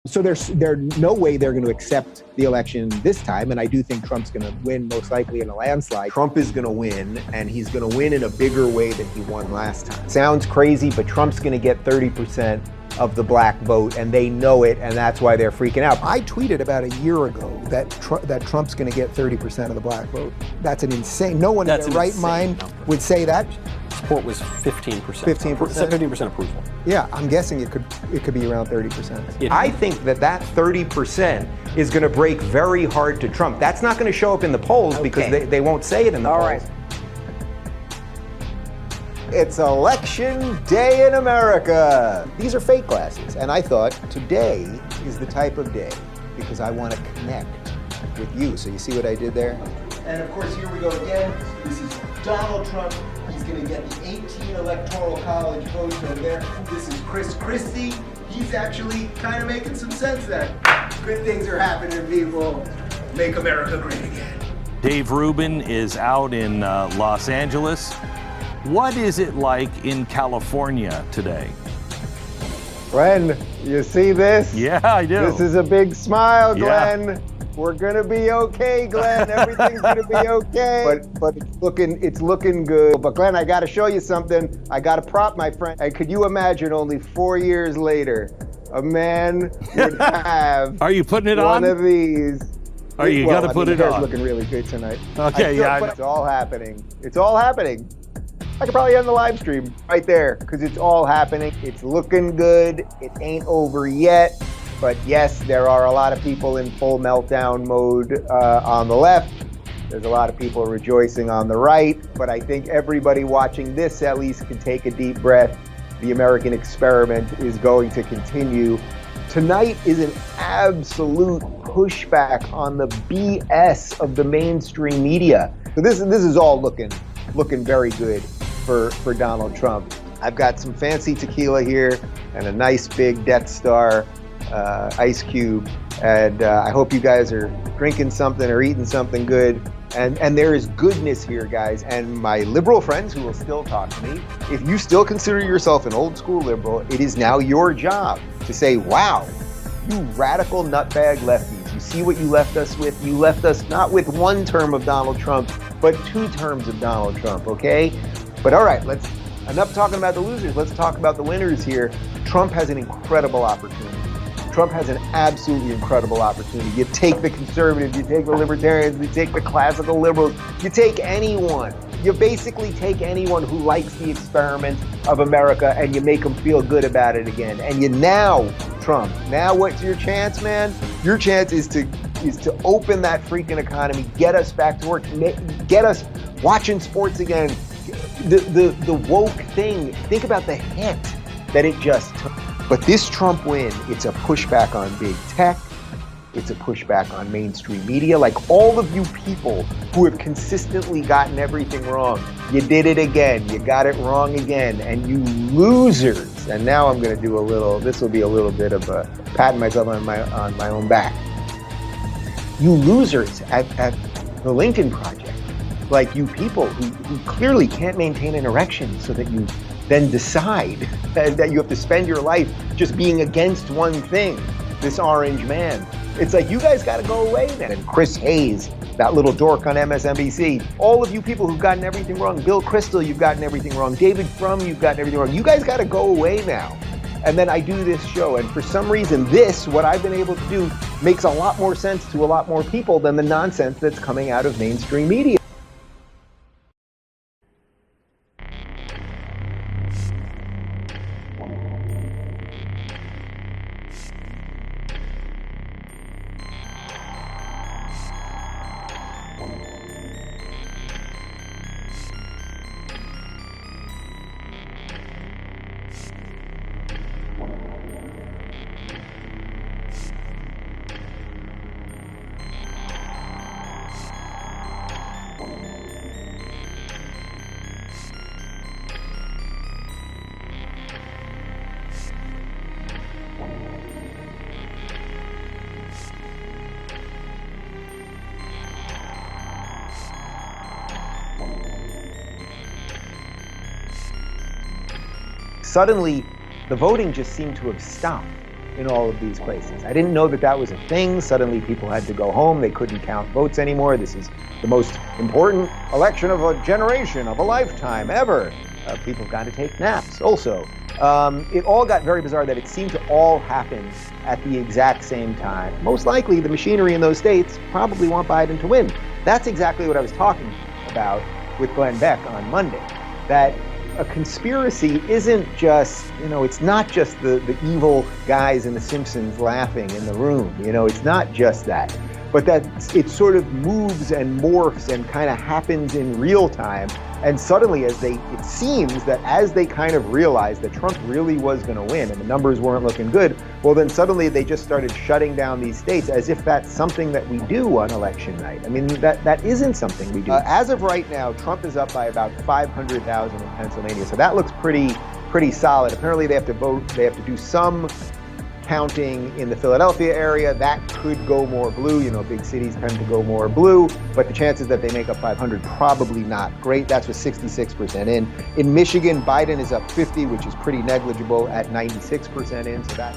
So there's no way they're going to accept the election this time, and I do think Trump's going to win, most likely in a landslide. Trump is going to win, and he's going to win in a bigger way than he won last time. Sounds crazy, but Trump's going to get 30% of the black vote, and they know it, and that's why they're freaking out. I tweeted about a year ago that Trump's going to get 30% of the black vote. That's an insane. No one in their right mind would say that. Support was 15%. 15%. 15% approval. Yeah, I'm guessing it could be around 30%. I think that 30% is going to break very hard to Trump. That's not going to show up in the polls because they won't say it in the polls. All right. It's election day in America. These are fake glasses, and I thought today is the type of day because I want to connect with you. So you see what I did there? And of course, here we go again. This is Donald Trump. He's going to get the 18 Electoral College votes over there. This is Chris Christie. He's actually kind of making some sense that good things are happening, people. Make America great again. Dave Rubin is out in Los Angeles. What is it like in California today? Glenn, you see this? Yeah, I do. This is a big smile, Glenn. Yeah. We're gonna be okay, Glenn. Everything's gonna be okay. But it's looking good. But Glenn, I gotta show you something. I got a prop, my friend. And could you imagine only 4 years later, a man would have Are you putting it one on? of these? You gotta put it on. Looking really good tonight. Okay, yeah. It's all happening. It's all happening. I could probably end the live stream right there because it's all happening. It's looking good. It ain't over yet. But yes, there are a lot of people in full meltdown mode on the left. There's a lot of people rejoicing on the right. But I think everybody watching this at least can take a deep breath. The American experiment is going to continue. Tonight is an absolute pushback on the BS of the mainstream media. So this is all looking very good for Donald Trump. I've got some fancy tequila here and a nice big Death Star ice cube, and I hope you guys are drinking something or eating something good. And there is goodness here, guys. And my liberal friends who will still talk to me, if you still consider yourself an old school liberal, it is now your job to say, wow, you radical nutbag lefties, you see what you left us with? You left us not with one term of Donald Trump, but 2 terms of Donald Trump, okay? But all right, enough talking about the losers. Let's talk about the winners here. Trump has an incredible opportunity. Trump has an absolutely incredible opportunity. You take the conservatives, you take the libertarians, you take the classical liberals, you take anyone. You basically take anyone who likes the experiment of America and you make them feel good about it again. And Trump, now what's your chance, man? Your chance is to open that freaking economy, get us back to work, get us watching sports again. The woke thing, think about the hit that it just took. But this Trump win, it's a pushback on big tech. It's a pushback on mainstream media. Like all of you people who have consistently gotten everything wrong, you did it again. You got it wrong again. And you losers. And now I'm going to do this will be a little bit of a patting myself on my own back. You losers at the Lincoln Project, like you people who clearly can't maintain an erection so that you then decide that you have to spend your life just being against one thing, this orange man. It's like, you guys gotta go away then. And Chris Hayes, that little dork on MSNBC, all of you people who've gotten everything wrong, Bill Kristol, you've gotten everything wrong, David Frum, you've gotten everything wrong. You guys gotta go away now. And then I do this show, and for some reason what I've been able to do makes a lot more sense to a lot more people than the nonsense that's coming out of mainstream media. Suddenly, the voting just seemed to have stopped. in all of these places. I didn't know that that was a thing. Suddenly people had to go home. They couldn't count votes anymore. This is the most important election of a generation, of a lifetime ever. People have got to take naps also. It all got very bizarre that it seemed to all happen at the exact same time. Most likely the machinery in those states probably want Biden to win. That's exactly what I was talking about with Glenn Beck on Monday. That a conspiracy isn't just, it's not just the evil guys in The Simpsons laughing in the room. It's not just that. But that it sort of moves and morphs and kind of happens in real time. And suddenly, it seems that as they kind of realized that Trump really was going to win and the numbers weren't looking good, well, then suddenly they just started shutting down these states as if that's something that we do on election night. I mean, that isn't something we do. As of right now, Trump is up by about 500,000 in Pennsylvania. So that looks pretty solid. Apparently, they have to do some counting in the Philadelphia area. That could go more blue. Big cities tend to go more blue, but the chances that they make up 500, probably not great. That's with 66% in. In Michigan, Biden is up 50, which is pretty negligible at 96% in, so that.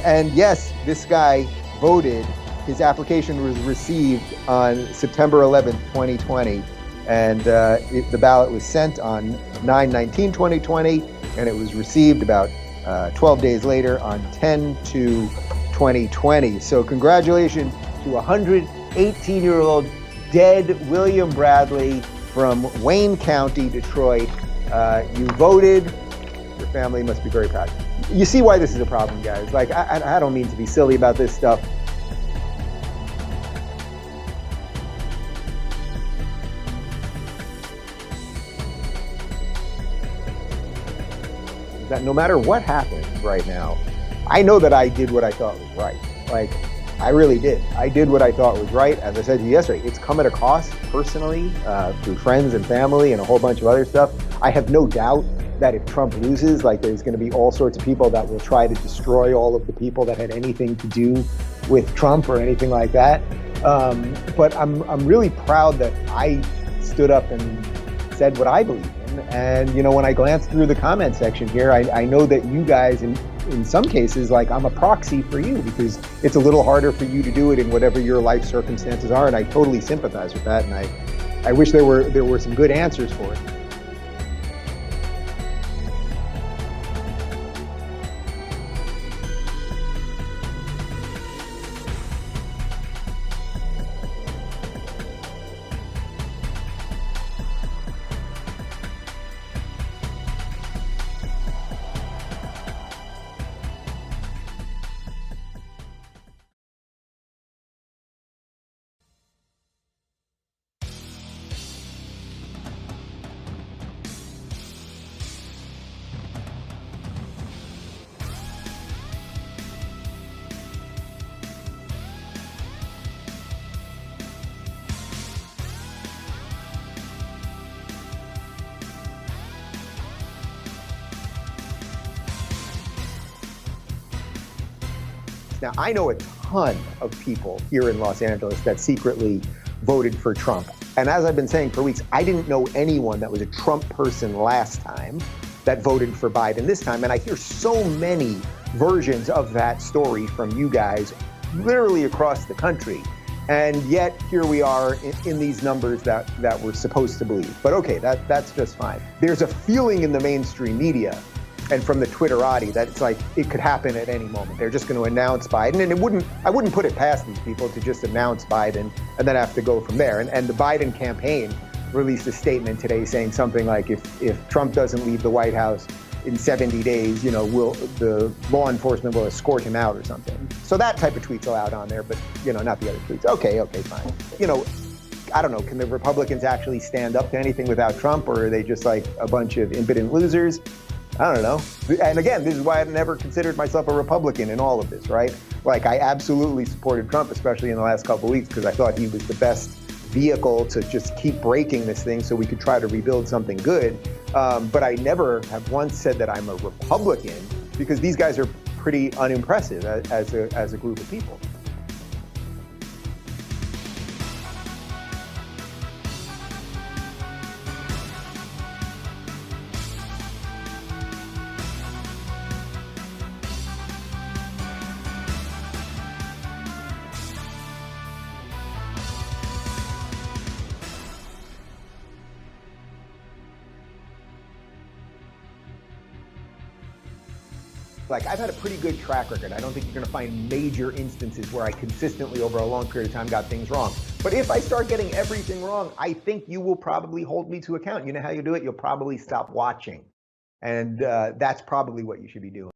And yes, this guy voted. His application was received on September 11th, 2020. And the ballot was sent on 9/19/2020, and it was received about 12 days later on 10/2/2020. So congratulations to 118-year-old dead William Bradley from Wayne County, Detroit. You voted. Your family must be very proud. You see why this is a problem, guys. Like, I don't mean to be silly about this stuff. That no matter what happens right now, I know that I did what I thought was right. Like, I really did. I did what I thought was right. As I said to you yesterday, it's come at a cost personally, through friends and family and a whole bunch of other stuff. I have no doubt that if Trump loses, there's going to be all sorts of people that will try to destroy all of the people that had anything to do with Trump or anything like that. But I'm really proud that I stood up and said what I believe in. And, when I glance through the comment section here, I know that you guys, in some cases, I'm a proxy for you because it's a little harder for you to do it in whatever your life circumstances are. And I totally sympathize with that. And I wish there were some good answers for it. Now, I know a ton of people here in Los Angeles that secretly voted for Trump. And as I've been saying for weeks, I didn't know anyone that was a Trump person last time that voted for Biden this time. And I hear so many versions of that story from you guys literally across the country. And yet here we are in these numbers that we're supposed to believe. But okay, that's just fine. There's a feeling in the mainstream media and from the Twitterati that it's like it could happen at any moment. They're just going to announce Biden, and I wouldn't put it past these people to just announce Biden and then have to go from there. And the Biden campaign released a statement today saying something like, if Trump doesn't leave the White House, in 70 days, the law enforcement will escort him out or something. So that type of tweet's allowed on there, but, not the other tweets. Okay, fine. I don't know, can the Republicans actually stand up to anything without Trump, or are they just like a bunch of impotent losers? I don't know. And again, this is why I've never considered myself a Republican in all of this, right? Like, I absolutely supported Trump, especially in the last couple of weeks, because I thought he was the best vehicle to just keep breaking this thing so we could try to rebuild something good. But I never have once said that I'm a Republican, because these guys are pretty unimpressive as a group of people. Like, I've had a pretty good track record. I don't think you're going to find major instances where I consistently, over a long period of time, got things wrong. But if I start getting everything wrong, I think you will probably hold me to account. You know how you do it? You'll probably stop watching. And that's probably what you should be doing.